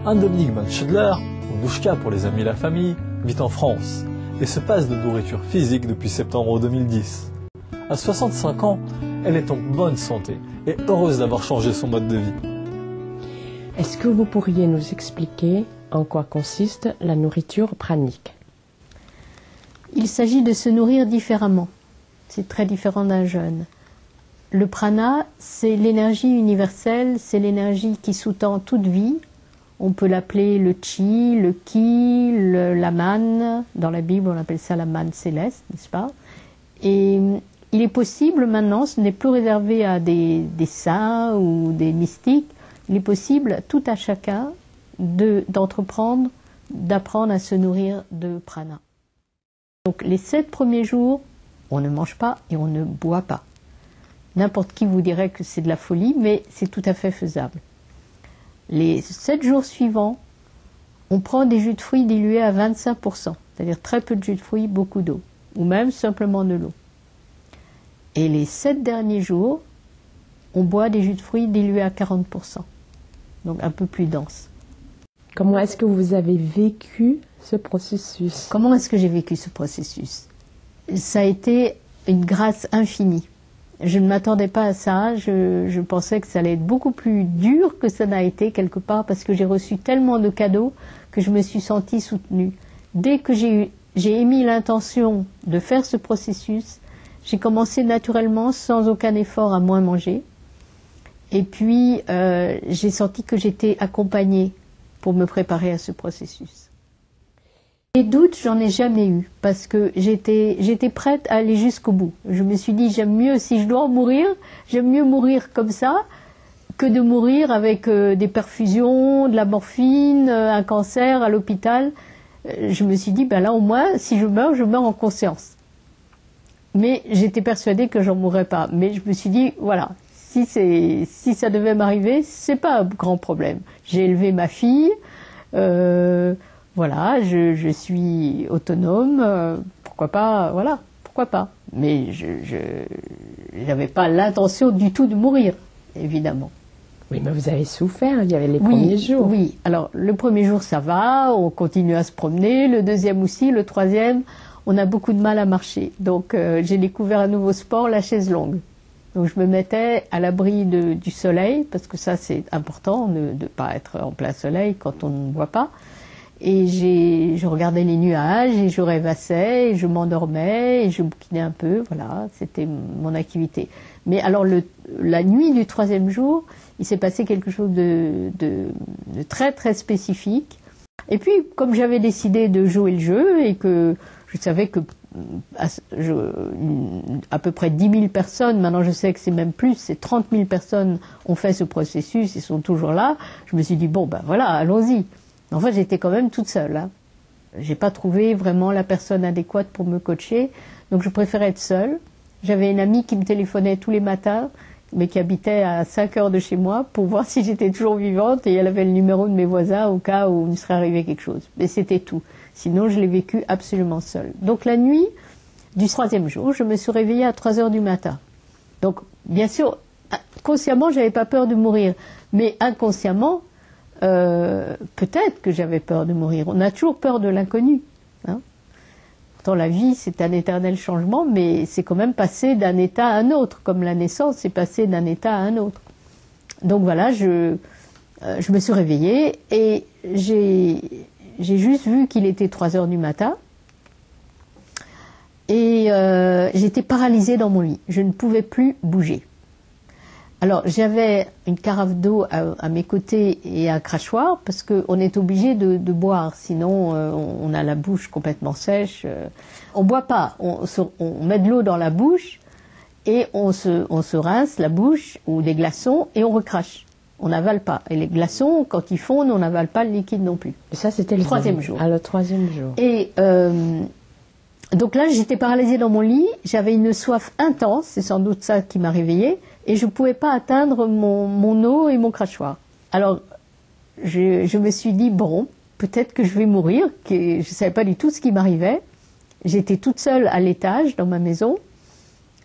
Un Dominique Manschedler, ou Douchka pour les amis et la famille, vit en France et se passe de nourriture physique depuis septembre 2010. À 65 ans, elle est en bonne santé et heureuse d'avoir changé son mode de vie. Est-ce que vous pourriez nous expliquer en quoi consiste la nourriture pranique? Il s'agit de se nourrir différemment. C'est très différent d'un jeûne. Le prana, c'est l'énergie universelle, c'est l'énergie qui sous-tend toute vie. On peut l'appeler le chi, le ki, la manne. Dans la Bible, on appelle ça la manne céleste, n'est-ce pas? Et il est possible maintenant, ce n'est plus réservé à des saints ou des mystiques, il est possible, tout à chacun, d'apprendre à se nourrir de prana. Donc les 7 premiers jours, on ne mange pas et on ne boit pas. N'importe qui vous dirait que c'est de la folie, mais c'est tout à fait faisable. Les 7 jours suivants, on prend des jus de fruits dilués à 25%, c'est-à-dire très peu de jus de fruits, beaucoup d'eau, ou même simplement de l'eau. Et les 7 derniers jours, on boit des jus de fruits dilués à 40%, donc un peu plus dense. Comment est-ce que vous avez vécu ce processus? Comment est-ce que j'ai vécu ce processus? Ça a été une grâce infinie. Je ne m'attendais pas à ça, je pensais que ça allait être beaucoup plus dur que ça n'a été quelque part, parce que j'ai reçu tellement de cadeaux que je me suis sentie soutenue. Dès que j'ai émis l'intention de faire ce processus, j'ai commencé naturellement, sans aucun effort, à moins manger. Et puis, j'ai senti que j'étais accompagnée pour me préparer à ce processus. Les doutes, j'en ai jamais eu, parce que j'étais prête à aller jusqu'au bout. Je me suis dit, j'aime mieux, si je dois mourir, j'aime mieux mourir comme ça, que de mourir avec des perfusions, de la morphine, un cancer à l'hôpital. Je me suis dit, ben là au moins, si je meurs en conscience. Mais j'étais persuadée que j'en mourrais pas. Mais je me suis dit, voilà, si ça devait m'arriver, c'est pas un grand problème. J'ai élevé ma fille, voilà, je suis autonome, pourquoi pas, voilà, pourquoi pas. Mais je n'avais pas l'intention du tout de mourir, évidemment. Oui, mais vous avez souffert, il y avait les premiers jours. Oui, alors le premier jour ça va, on continue à se promener, le deuxième aussi, le troisième, on a beaucoup de mal à marcher. Donc j'ai découvert un nouveau sport, la chaise longue. Donc je me mettais à l'abri du soleil, parce que ça c'est important, de ne pas être en plein soleil quand on ne voit pas. Et je regardais les nuages, et je rêvassais, et je m'endormais, et je bouquinais un peu, voilà, c'était mon activité. Mais alors la nuit du troisième jour, il s'est passé quelque chose de très très spécifique. Et puis, comme j'avais décidé de jouer le jeu, et que je savais que à peu près 10 000 personnes, maintenant je sais que c'est même plus, c'est 30 000 personnes ont fait ce processus, ils sont toujours là, je me suis dit, bon ben voilà, allons-y. En fait, j'étais quand même toute seule. Hein. J'ai pas trouvé vraiment la personne adéquate pour me coacher, donc je préférais être seule. J'avais une amie qui me téléphonait tous les matins, mais qui habitait à 5 heures de chez moi, pour voir si j'étais toujours vivante, et elle avait le numéro de mes voisins au cas où il serait arrivé quelque chose. Mais c'était tout. Sinon, je l'ai vécu absolument seule. Donc la nuit du troisième jour, je me suis réveillée à 3 heures du matin. Donc, bien sûr, consciemment, j'avais pas peur de mourir, mais inconsciemment, peut-être que j'avais peur de mourir. On a toujours peur de l'inconnu. Hein. Pourtant, la vie, c'est un éternel changement, mais c'est quand même passé d'un état à un autre, comme la naissance, c'est passé d'un état à un autre. Donc voilà, je me suis réveillée et j'ai juste vu qu'il était 3 heures du matin. Et j'étais paralysée dans mon lit. Je ne pouvais plus bouger. Alors, j'avais une carafe d'eau à mes côtés et un crachoir, parce qu'on est obligé de boire, sinon on a la bouche complètement sèche. On ne boit pas, on met de l'eau dans la bouche et on se rince la bouche ou des glaçons et on recrache. On n'avale pas. Et les glaçons, quand ils fondent, on n'avale pas le liquide non plus. Et ça, c'était le troisième jour. Ah, le troisième jour. Et donc là, j'étais paralysée dans mon lit, j'avais une soif intense, c'est sans doute ça qui m'a réveillée, et je ne pouvais pas atteindre mon eau et mon crachoir. Alors, je me suis dit, bon, peut-être que je vais mourir, que je ne savais pas du tout ce qui m'arrivait. J'étais toute seule à l'étage, dans ma maison,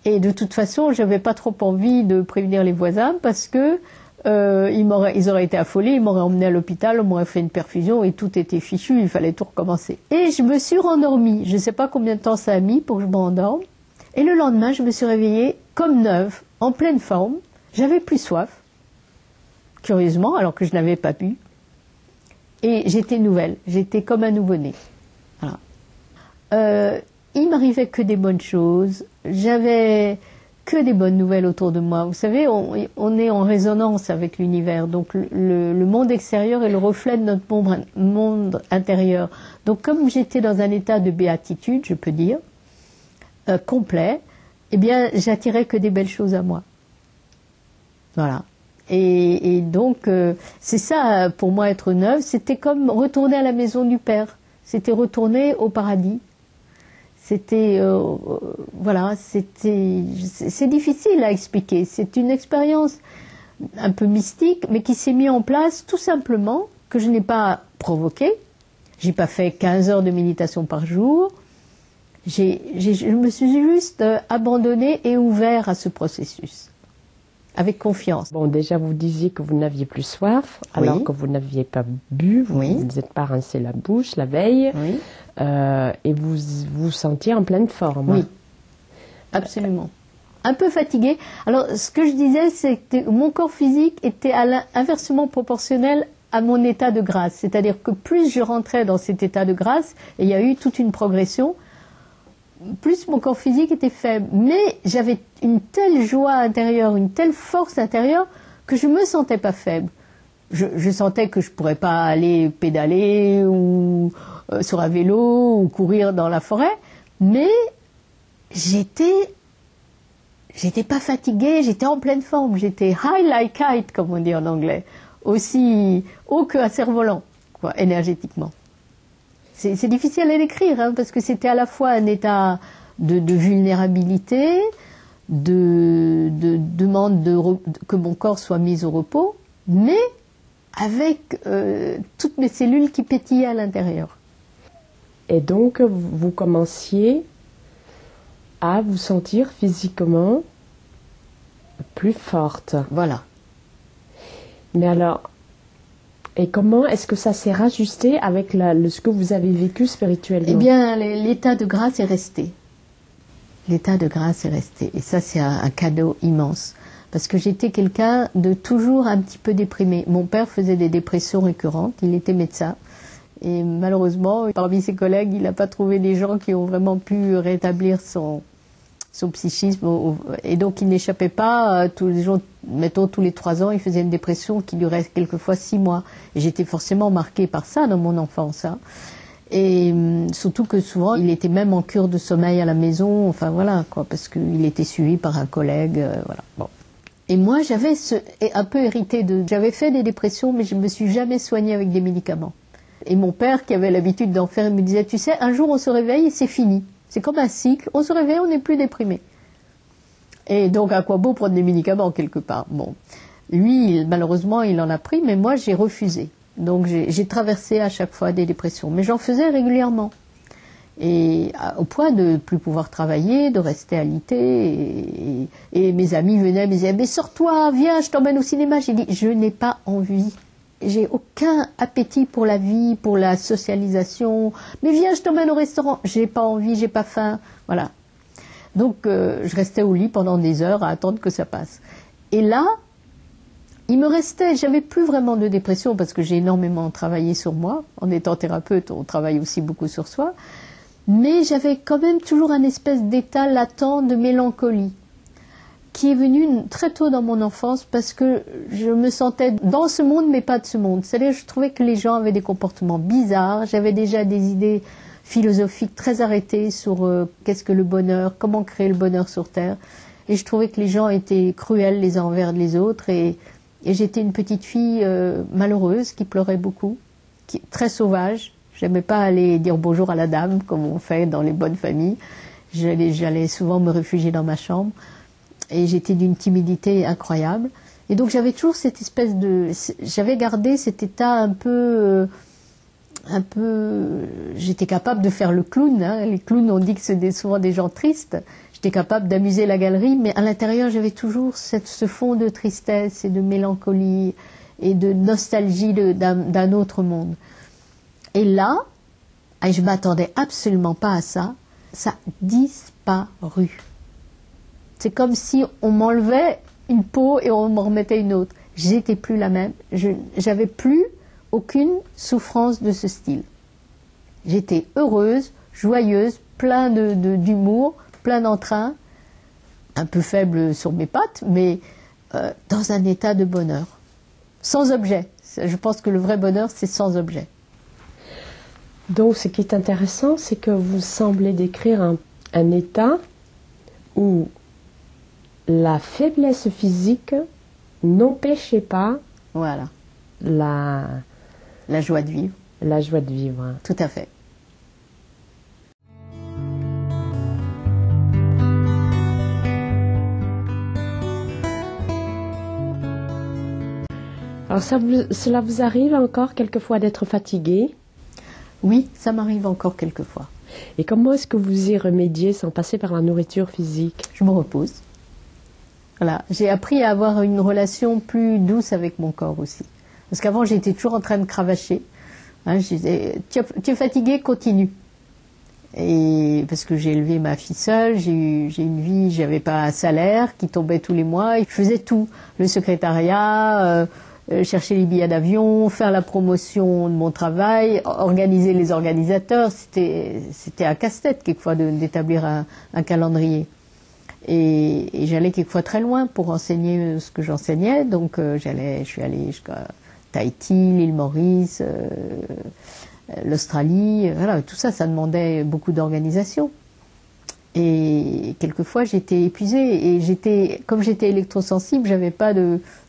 et de toute façon, je n'avais pas trop envie de prévenir les voisins, parce que Ils auraient été affolés, ils m'auraient emmené à l'hôpital, on m'aurait fait une perfusion et tout était fichu, il fallait tout recommencer. Et je me suis rendormie. Je ne sais pas combien de temps ça a mis pour que je m'endorme. Et le lendemain, je me suis réveillée comme neuve, en pleine forme. J'avais plus soif, curieusement, alors que je n'avais pas bu. Et j'étais nouvelle, j'étais comme un nouveau-né. Voilà. Il m'arrivait que des bonnes choses. J'avais que des bonnes nouvelles autour de moi. Vous savez, on est en résonance avec l'univers. Donc le monde extérieur est le reflet de notre monde intérieur. Donc comme j'étais dans un état de béatitude, je peux dire, complet, eh bien j'attirais que des belles choses à moi. Voilà. Et donc c'est ça pour moi être neuve. C'était comme retourner à la maison du Père. C'était retourner au paradis. C'était, voilà, c'est difficile à expliquer. C'est une expérience un peu mystique, mais qui s'est mise en place tout simplement, que je n'ai pas provoquée. J'ai pas fait 15 heures de méditation par jour. Je me suis juste abandonnée et ouvert à ce processus, avec confiance. Bon, déjà, vous disiez que vous n'aviez plus soif, alors Oui. que vous n'aviez pas bu, vous ne vous êtes pas rincé la bouche la veille. Oui. Et vous vous sentiez en pleine forme. Oui, absolument. Un peu fatiguée. Alors, ce que je disais, c'est que mon corps physique était inversement proportionnel à mon état de grâce. C'est-à-dire que plus je rentrais dans cet état de grâce, et il y a eu toute une progression, plus mon corps physique était faible. Mais j'avais une telle joie intérieure, une telle force intérieure, que je ne me sentais pas faible. Je sentais que je ne pourrais pas aller pédaler ou sur un vélo ou courir dans la forêt, mais j'étais pas fatiguée, j'étais en pleine forme, j'étais high like kite, comme on dit en anglais, aussi haut qu'un cerf-volant, quoi, énergétiquement. C'est difficile à décrire, hein, parce que c'était à la fois un état de vulnérabilité, de demande que mon corps soit mis au repos, mais avec toutes mes cellules qui pétillaient à l'intérieur. Et donc, vous commenciez à vous sentir physiquement plus forte. Voilà. Mais alors, et comment est-ce que ça s'est rajusté avec ce que vous avez vécu spirituellement? Eh bien, l'état de grâce est resté. L'état de grâce est resté. Et ça, c'est un cadeau immense. Parce que j'étais quelqu'un de toujours un petit peu déprimé. Mon père faisait des dépressions récurrentes, il était médecin. Et malheureusement, parmi ses collègues, il n'a pas trouvé des gens qui ont vraiment pu rétablir son psychisme. Et donc, il n'échappait pas tous les jours, mettons tous les 3 ans, il faisait une dépression qui durait quelquefois 6 mois. Et j'étais forcément marquée par ça dans mon enfance. Hein. Et surtout que souvent, il était même en cure de sommeil à la maison, enfin voilà, quoi, parce qu'il était suivi par un collègue, voilà. Bon. Et moi, j'avais un peu hérité j'avais fait des dépressions, mais je ne me suis jamais soignée avec des médicaments. Et mon père, qui avait l'habitude d'en faire, il me disait, tu sais, un jour on se réveille et c'est fini. C'est comme un cycle, on se réveille, on n'est plus déprimé. Et donc, à quoi beau prendre des médicaments quelque part? Bon, lui, malheureusement, il en a pris, mais moi, j'ai refusé. Donc, j'ai traversé à chaque fois des dépressions. Mais j'en faisais régulièrement. Et au point de ne plus pouvoir travailler, de rester alité. Et mes amis venaient me disaient, mais sors-toi, viens, je t'emmène au cinéma. J'ai dit, je n'ai pas envie. J'ai aucun appétit pour la vie, pour la socialisation. Mais viens, je t'emmène au restaurant. J'ai pas envie, j'ai pas faim. Voilà. Donc, je restais au lit pendant des heures à attendre que ça passe. Et là, il me restait, j'avais plus vraiment de dépression parce que j'ai énormément travaillé sur moi. En étant thérapeute, on travaille aussi beaucoup sur soi. Mais j'avais quand même toujours un espèce d'état latent de mélancolie qui est venu très tôt dans mon enfance parce que je me sentais dans ce monde mais pas de ce monde. C'est-à-dire je trouvais que les gens avaient des comportements bizarres, j'avais déjà des idées philosophiques très arrêtées sur qu'est-ce que le bonheur, comment créer le bonheur sur Terre. Et je trouvais que les gens étaient cruels les uns envers les autres et j'étais une petite fille malheureuse qui pleurait beaucoup, très sauvage. J'aimais pas aller dire bonjour à la dame comme on fait dans les bonnes familles. J'allais souvent me réfugier dans ma chambre. Et j'étais d'une timidité incroyable. Et donc j'avais toujours cette espèce j'avais gardé cet état un peu, j'étais capable de faire le clown. Hein. Les clowns, on dit que c'est souvent des gens tristes. J'étais capable d'amuser la galerie, mais à l'intérieur, j'avais toujours ce fond de tristesse et de mélancolie et de nostalgie d'un autre monde. Et là, et je ne m'attendais absolument pas à ça, ça a disparu. C'est comme si on m'enlevait une peau et on m'en remettait une autre. J'étais plus la même. J'avais plus aucune souffrance de ce style. J'étais heureuse, joyeuse, plein d'humour, plein d'entrain, un peu faible sur mes pattes, mais dans un état de bonheur. Sans objet. Je pense que le vrai bonheur, c'est sans objet. Donc, ce qui est intéressant, c'est que vous semblez décrire un état où la faiblesse physique n'empêchait pas voilà. la joie de vivre. La joie de vivre. Tout à fait. Alors, cela vous arrive encore quelquefois d'être fatigué? Oui, ça m'arrive encore quelquefois. Et comment est-ce que vous y remédiez sans passer par la nourriture physique? Je me repose. Voilà. J'ai appris à avoir une relation plus douce avec mon corps aussi. Parce qu'avant, j'étais toujours en train de cravacher. Hein, je disais, tu es fatigué, continue. Et parce que j'ai élevé ma fille seule, j'ai une vie, j'avais pas un salaire qui tombait tous les mois. Je faisais tout. Le secrétariat, chercher les billets d'avion, faire la promotion de mon travail, organiser les organisateurs. C'était un casse-tête quelquefois d'établir un calendrier. Et j'allais quelquefois très loin pour enseigner ce que j'enseignais. Donc je suis allée jusqu'à Tahiti, l'île Maurice, l'Australie. Voilà, tout ça, ça demandait beaucoup d'organisation. Et quelquefois, j'étais épuisée. Et comme j'étais électrosensible, j'avais pas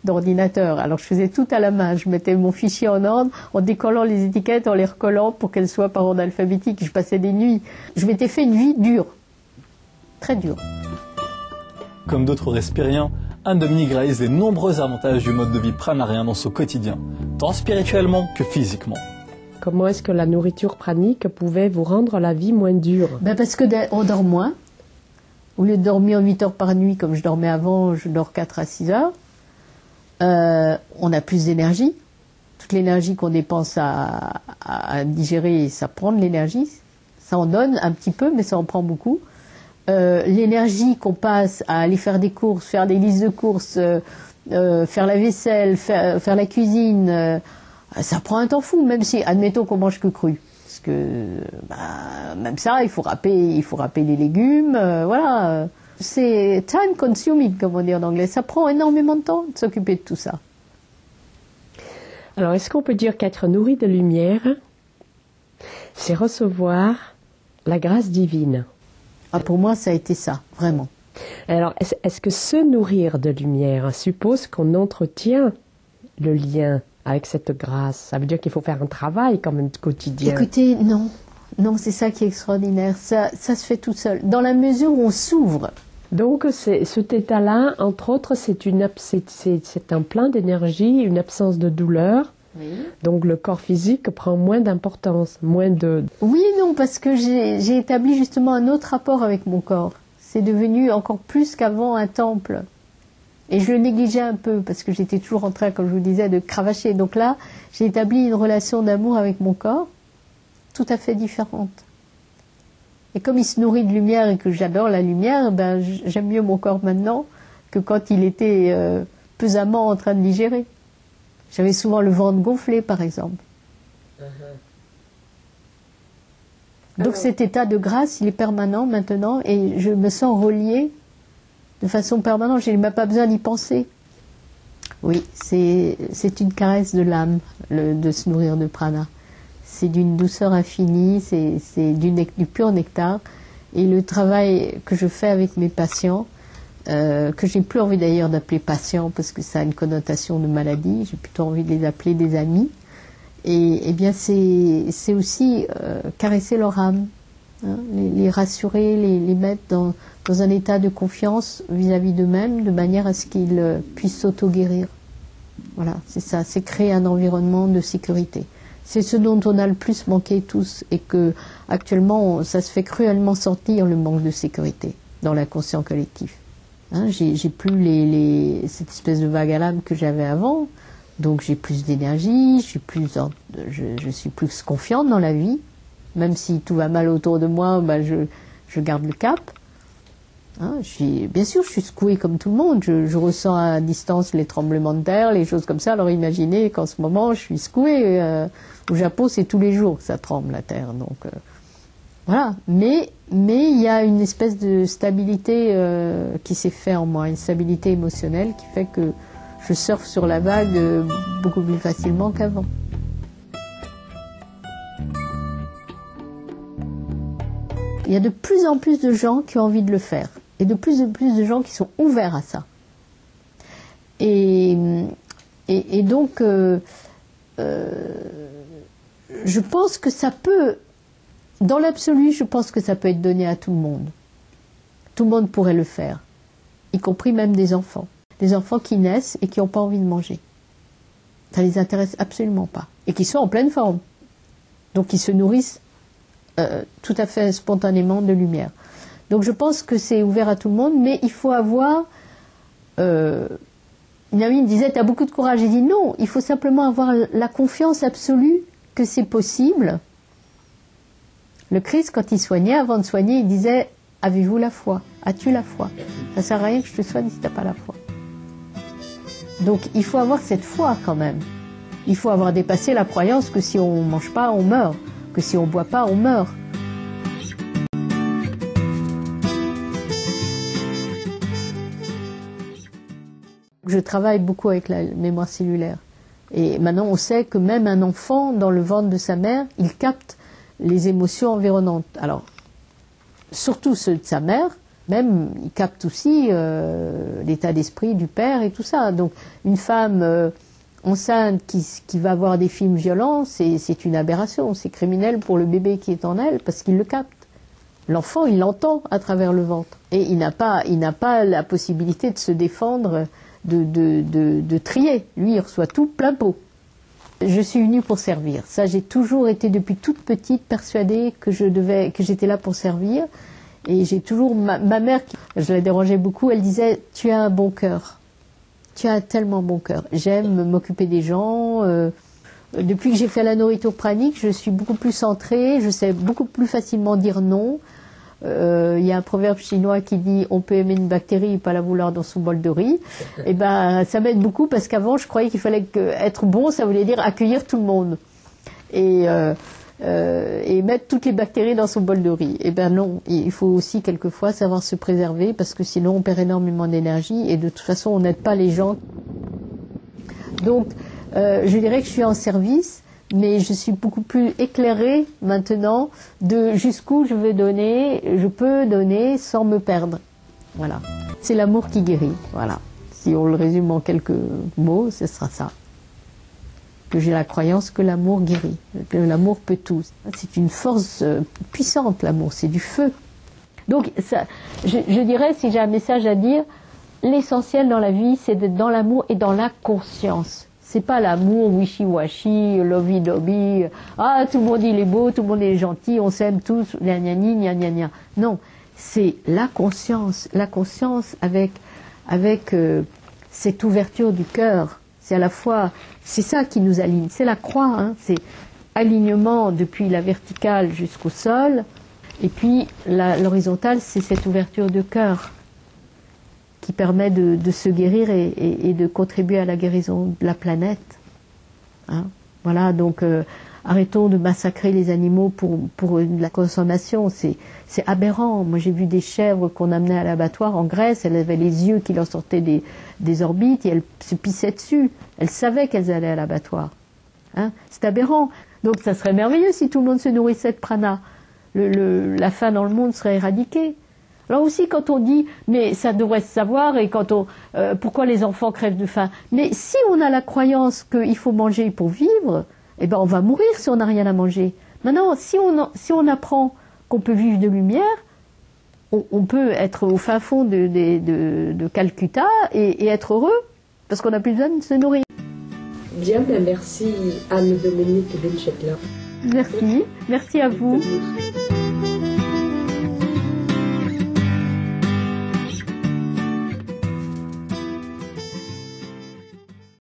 d'ordinateur. Alors, je faisais tout à la main. Je mettais mon fichier en ordre, en décollant les étiquettes, en les recollant pour qu'elles soient par ordre alphabétique. Je passais des nuits. Je m'étais fait une vie dure. Très dure. Comme d'autres respiriens, Anne-Dominique réalise les nombreux avantages du mode de vie pranarien dans son quotidien, tant spirituellement que physiquement. Comment est-ce que la nourriture pranique pouvait vous rendre la vie moins dure? Parce qu'on dort moins. Au lieu de dormir 8 heures par nuit comme je dormais avant, je dors 4 à 6 heures. On a plus d'énergie. Toute l'énergie qu'on dépense à digérer, ça prend de l'énergie. Ça en donne un petit peu, mais ça en prend beaucoup. L'énergie qu'on passe à aller faire des courses, faire des listes de courses, faire la vaisselle, faire la cuisine, ça prend un temps fou, même si, admettons qu'on mange que cru. Parce que, même ça, il faut râper les légumes, voilà. C'est time consuming, comme on dit en anglais. Ça prend énormément de temps de s'occuper de tout ça. Alors, est-ce qu'on peut dire qu'être nourri de lumière, c'est recevoir la grâce divine? Pour moi, ça a été ça, vraiment. Alors, est-ce que se nourrir de lumière suppose qu'on entretient le lien avec cette grâce? Ça veut dire qu'il faut faire un travail quand même quotidien. Écoutez, non. Non, c'est ça qui est extraordinaire. Ça se fait tout seul. Dans la mesure où on s'ouvre. Donc, cet état-là, entre autres, c'est un plein d'énergie, une absence de douleur. Oui. Donc, le corps physique prend moins d'importance, moins de... Oui et non, parce que j'ai établi justement un autre rapport avec mon corps. C'est devenu encore plus qu'avant un temple. Et je le négligeais un peu, parce que j'étais toujours en train, comme je vous disais, de cravacher. Donc là, j'ai établi une relation d'amour avec mon corps, tout à fait différente. Et comme il se nourrit de lumière et que j'adore la lumière, j'aime mieux mon corps maintenant que quand il était pesamment en train de digérer. J'avais souvent le ventre gonflé, par exemple. Donc cet état de grâce, il est permanent maintenant, et je me sens reliée de façon permanente. Je n'ai même pas besoin d'y penser. Oui, c'est une caresse de l'âme, de se nourrir de prana. C'est d'une douceur infinie, c'est du pur nectar. Et le travail que je fais avec mes patients, que j'ai plus envie d'ailleurs d'appeler patients parce que ça a une connotation de maladie, j'ai plutôt envie de les appeler des amis. Et bien c'est aussi caresser leur âme, hein, les rassurer, les mettre dans un état de confiance vis-à-vis d'eux-mêmes, de manière à ce qu'ils puissent s'auto-guérir. Voilà, c'est ça, c'est créer un environnement de sécurité. C'est ce dont on a le plus manqué tous, et que actuellement ça se fait cruellement sentir, le manque de sécurité. dans l'inconscient collectif. Hein, j'ai plus cette espèce de vague à l'âme que j'avais avant, donc j'ai plus d'énergie, je suis plus confiante dans la vie, même si tout va mal autour de moi, ben je garde le cap. Hein, bien sûr, je suis secouée comme tout le monde, je ressens à distance les tremblements de terre, les choses comme ça, alors imaginez qu'en ce moment je suis secouée, au Japon c'est tous les jours que ça tremble la terre, donc voilà, mais il y a une espèce de stabilité qui s'est faite en moi, une stabilité émotionnelle qui fait que je surfe sur la vague beaucoup plus facilement qu'avant. Il y a de plus en plus de gens qui ont envie de le faire, et de plus en plus de gens qui sont ouverts à ça. Et donc, je pense que ça peut... Dans l'absolu, je pense que ça peut être donné à tout le monde. Tout le monde pourrait le faire, y compris même des enfants. Des enfants qui naissent et qui n'ont pas envie de manger. Ça ne les intéresse absolument pas. Et qui sont en pleine forme. Donc ils se nourrissent tout à fait spontanément de lumière. Donc je pense que c'est ouvert à tout le monde, mais il faut avoir... une amie me disait, tu as beaucoup de courage. J'ai dit non, il faut simplement avoir la confiance absolue que c'est possible. Le Christ, quand il soignait, avant de soigner, il disait « Avez-vous la foi? As-tu la foi ?» Ça ne sert à rien que je te soigne si tu n'as pas la foi. Donc il faut avoir cette foi quand même. Il faut avoir dépassé la croyance que si on ne mange pas, on meurt. Que si on ne boit pas, on meurt. Je travaille beaucoup avec la mémoire cellulaire. Et maintenant, on sait que même un enfant, dans le ventre de sa mère, il capte les émotions environnantes. Alors, surtout ceux de sa mère, même, il capte aussi l'état d'esprit du père et tout ça. Donc, une femme enceinte qui va voir des films violents, c'est une aberration. C'est criminel pour le bébé qui est en elle parce qu'il le capte. L'enfant, il l'entend à travers le ventre. Et il n'a pas la possibilité de se défendre, de trier. Lui, il reçoit tout plein pot. Je suis venue pour servir. Ça, j'ai toujours été depuis toute petite persuadée que j'étais là pour servir. Et j'ai toujours ma mère, je la dérangeais beaucoup, elle disait « Tu as un bon cœur. Tu as un tellement bon cœur. J'aime m'occuper des gens. Depuis que j'ai fait la nourriture pranique, je suis beaucoup plus centrée. Je sais beaucoup plus facilement dire non. Il y a un proverbe chinois qui dit « On peut aimer une bactérie et pas la vouloir dans son bol de riz ». Et ben, ça m'aide beaucoup parce qu'avant, je croyais qu'il fallait être bon, ça voulait dire accueillir tout le monde. Et mettre toutes les bactéries dans son bol de riz. Et ben non, il faut aussi quelquefois savoir se préserver parce que sinon on perd énormément d'énergie et de toute façon on n'aide pas les gens. Donc je dirais que je suis en service, mais je suis beaucoup plus éclairée maintenant de jusqu'où je peux donner sans me perdre. Voilà. C'est l'amour qui guérit. Voilà. Si on le résume en quelques mots, ce sera ça. Que j'ai la croyance que l'amour guérit, que l'amour peut tout. C'est une force puissante, l'amour, c'est du feu. Donc, ça, je dirais, si j'ai un message à dire, l'essentiel dans la vie, c'est d'être dans l'amour et dans la conscience. C'est pas l'amour wishy-washy, lovey-dovey, ah, tout le monde il est beau, tout le monde est gentil, on s'aime tous, gna gna gna gna gna. Non, c'est la conscience avec cette ouverture du cœur. C'est à la fois, c'est ça qui nous aligne, c'est la croix, hein, c'est alignement depuis la verticale jusqu'au sol, et puis l'horizontale, c'est cette ouverture de cœur qui permet de se guérir et de contribuer à la guérison de la planète. Hein. Voilà, donc arrêtons de massacrer les animaux pour la consommation, c'est aberrant. Moi j'ai vu des chèvres qu'on amenait à l'abattoir en Grèce, elles avaient les yeux qui leur sortaient des orbites et elles se pissaient dessus. Elles savaient qu'elles allaient à l'abattoir. Hein, c'est aberrant. Donc ça serait merveilleux si tout le monde se nourrissait de prana. La faim dans le monde serait éradiquée. Alors aussi quand on dit, mais ça devrait se savoir, et quand pourquoi les enfants crèvent de faim. Mais si on a la croyance qu'il faut manger pour vivre, eh ben on va mourir si on n'a rien à manger. Maintenant, si on apprend qu'on peut vivre de lumière, on peut être au fin fond de Calcutta et être heureux, parce qu'on n'a plus besoin de se nourrir. Bien, merci Anne-Dominique Vinchetla. Merci à vous.